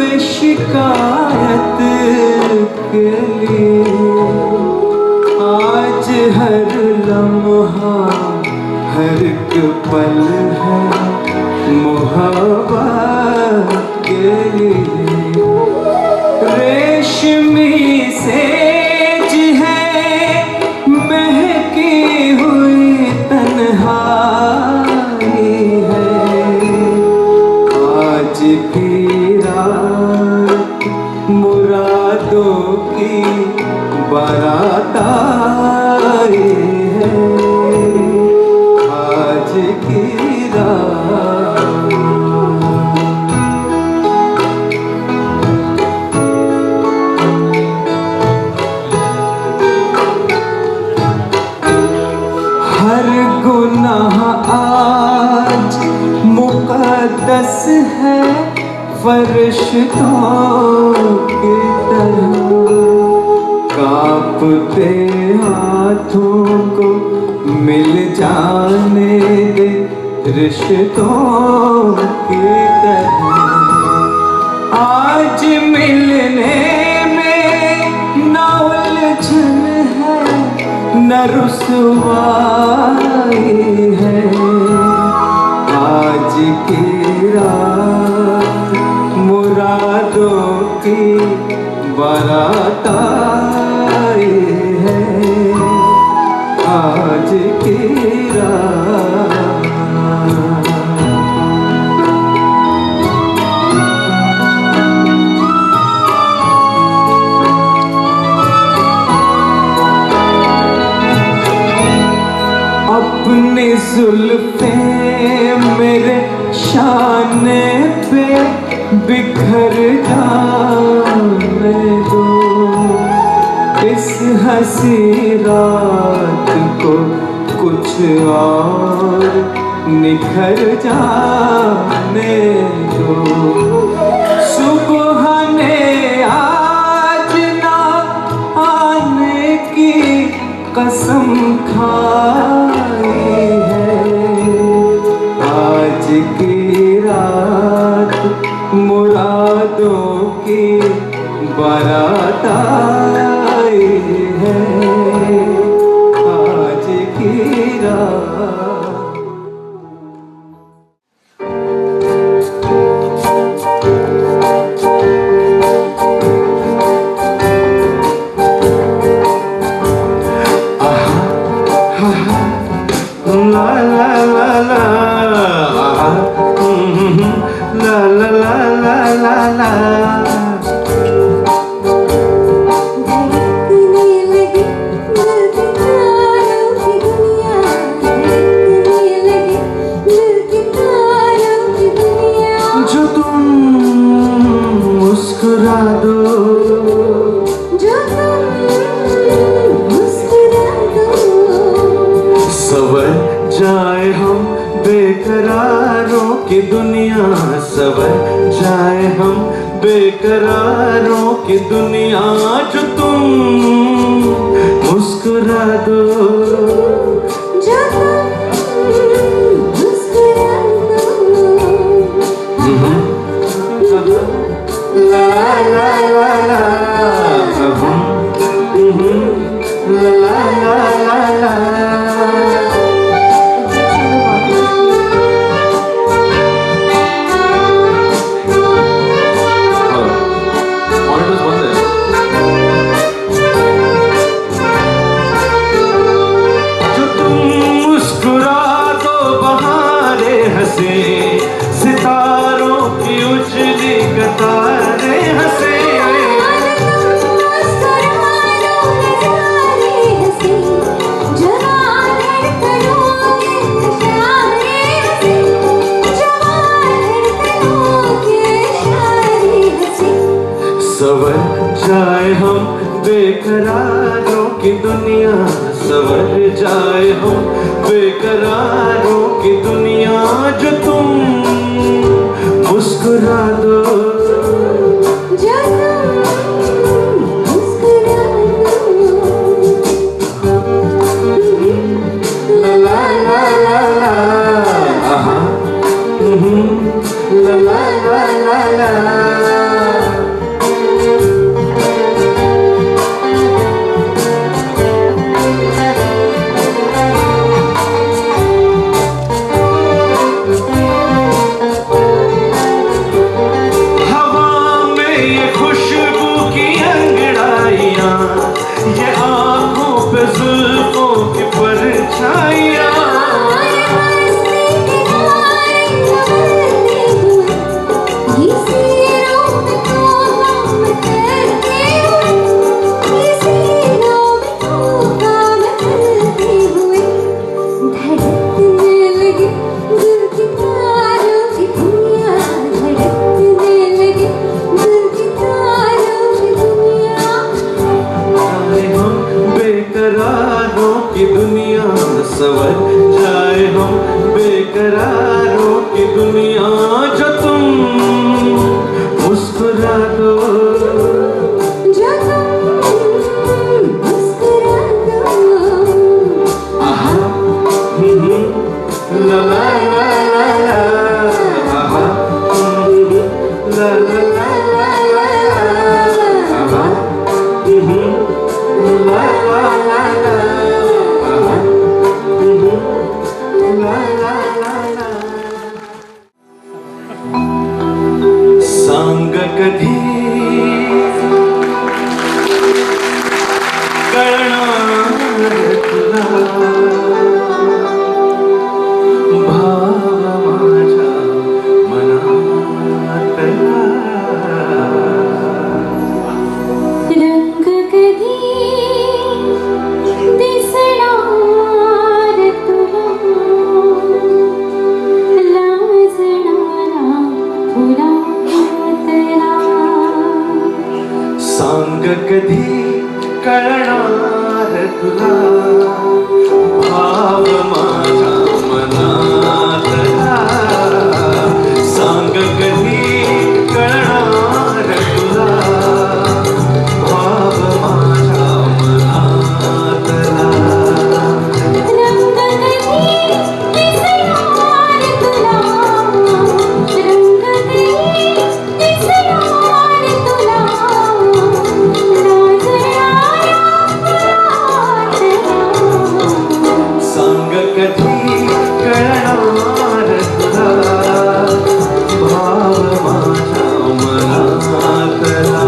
बेशिकायत के लिए आज हर लम्हा हर एक पल है मोहब्बत के लिए। रेशमी सेज है महकी हुई तन्हाई है। आज की रात मुरादों की बारात आई है। आज की रात हर गुनाह आज मुक़द्दस है फरिश्तों की तरह। कांपते हाथों को मिल जाने दे रिश्तों की तरह। आज मिलने में न उलझन है न रुसवाई है। आज की रात मुरादों की बारात आई है। आज की रात अपनी जुल्फे मेरे शाने पे बिखर जाने दो। इस हंसी रात को कुछ और निखर जाने दो। सुबह ने आज ना आने की कसम खाई है। आज की रात मुरादों की बारात आई है। आज की रात बेकरारों की दुनिया सवर जाए हम बेकरारों की दुनिया। जो तुम मुस्कुरा दो जो तुम मुस्कुरा दो। ला ला ला ला ला ला ला ला। सितारों की उजली कतारें हंसे। सवर जाए हम बेकरारों की दुनिया सवर जाए हम बेकरारों की दुनिया। जो तुम मुस्कुरा दो जो तुम मुस्कुरा दो। ला ला ला ला ला ला ला ला ला ला। छाया बेकरारों की दुनिया सवर जाए हम बेकरारों की दुनिया जो तुम मुस्कुरा दो आहा ला ला ला ला ला आहा ला ला ला ला आहा ला ला ला ला सांग कधी कळणार तुला भाव माझ्या मनातला रंग कधी दिसणार तुला लाजणारा फुलातला सांग कधी कळणार तुला भाव माझ्या मनातला सांग कधी कळणार तुला भाव माझ्या मनातला रंग कधी दिसणार तुला रंग कधी दिसणार तुला लाजणारा सांग कधी कळणार तुला भाव माझ्या मनातला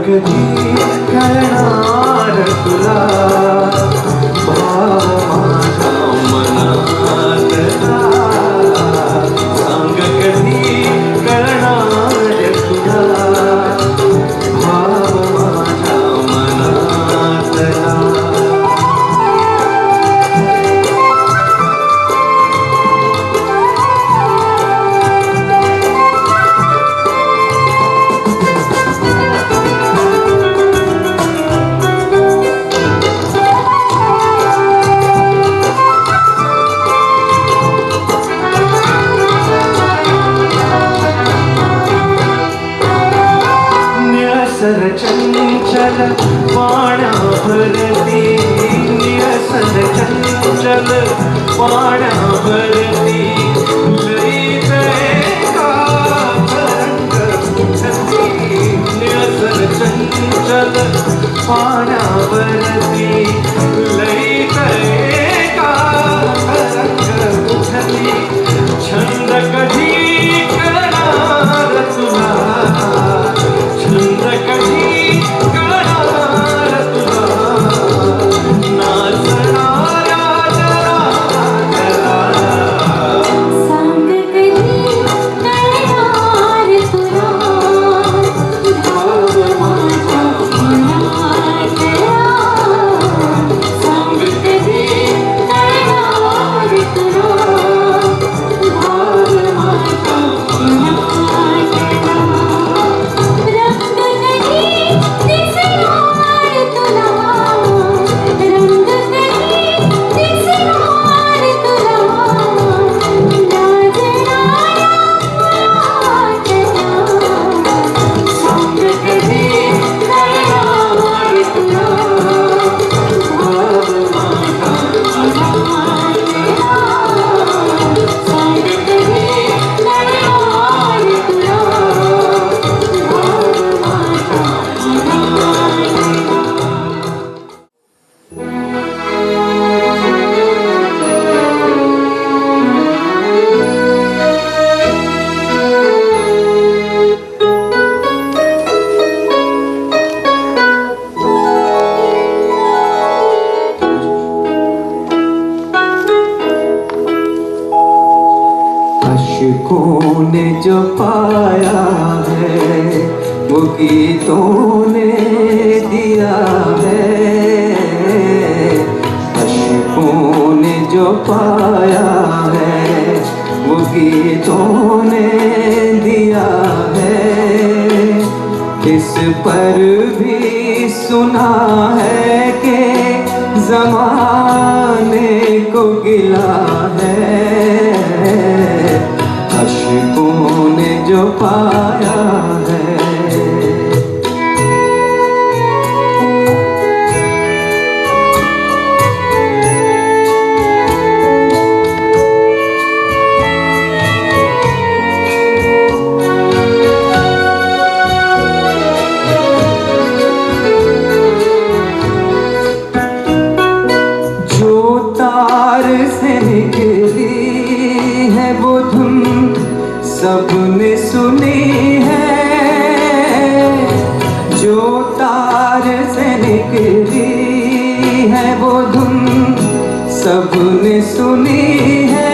कधी कळणार तुला भाव माझ्या मनातला सांग कधी कळणार तुला भाव माझ्या मनातला चंचल पाण्यावरती निळसर चंचल पाण्यावरती लईत एका तरंग उठती निळसर चंचल पाण्यावरती लईत एका तरंग उठती छंद कधी करणार तुला छंद कधी करणार तुला नाचणारा जरा ने जो पाया है वो गीतों ने दिया है, अशकों ने जो पाया है वो गीतों ने दिया है। इस पर भी सुना है कि ज़माने को गिला है, अशकों ने जो पाया है। से निकली है वो धुन सबने सुनी है, जो तार से निकली है वो धुन सबने सुनी है,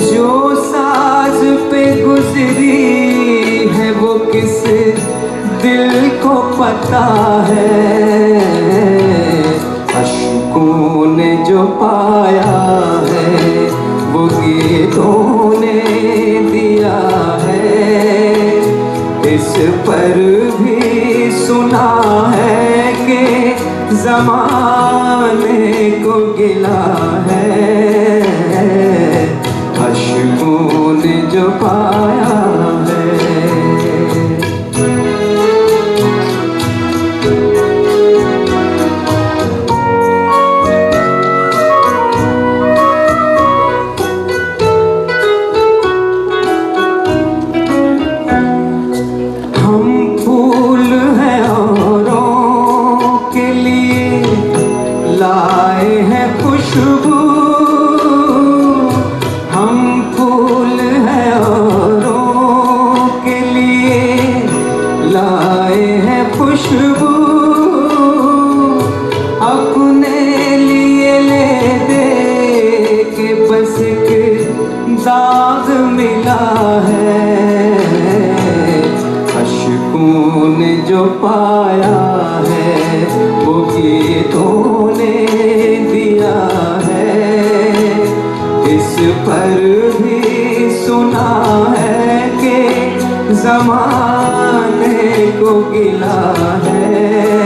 जो साज पे गुजरी है वो किस दिल को पता है, अशकों ने जो पाया है वो गीतों ने दिया है। इस पर भी सुना है कि ज़माने को गिला है, अशकों ने जो पाया है। लाए हैं खुशबू, हम फूल हैं औरों के लिए, लाए हैं खुशबू, अपने लिए ले दे के बस एक दाग मिला है, अशकों ने जो पाया है वो गीतों ने दिया है। इस पर भी सुना है कि ज़माने को गिला है,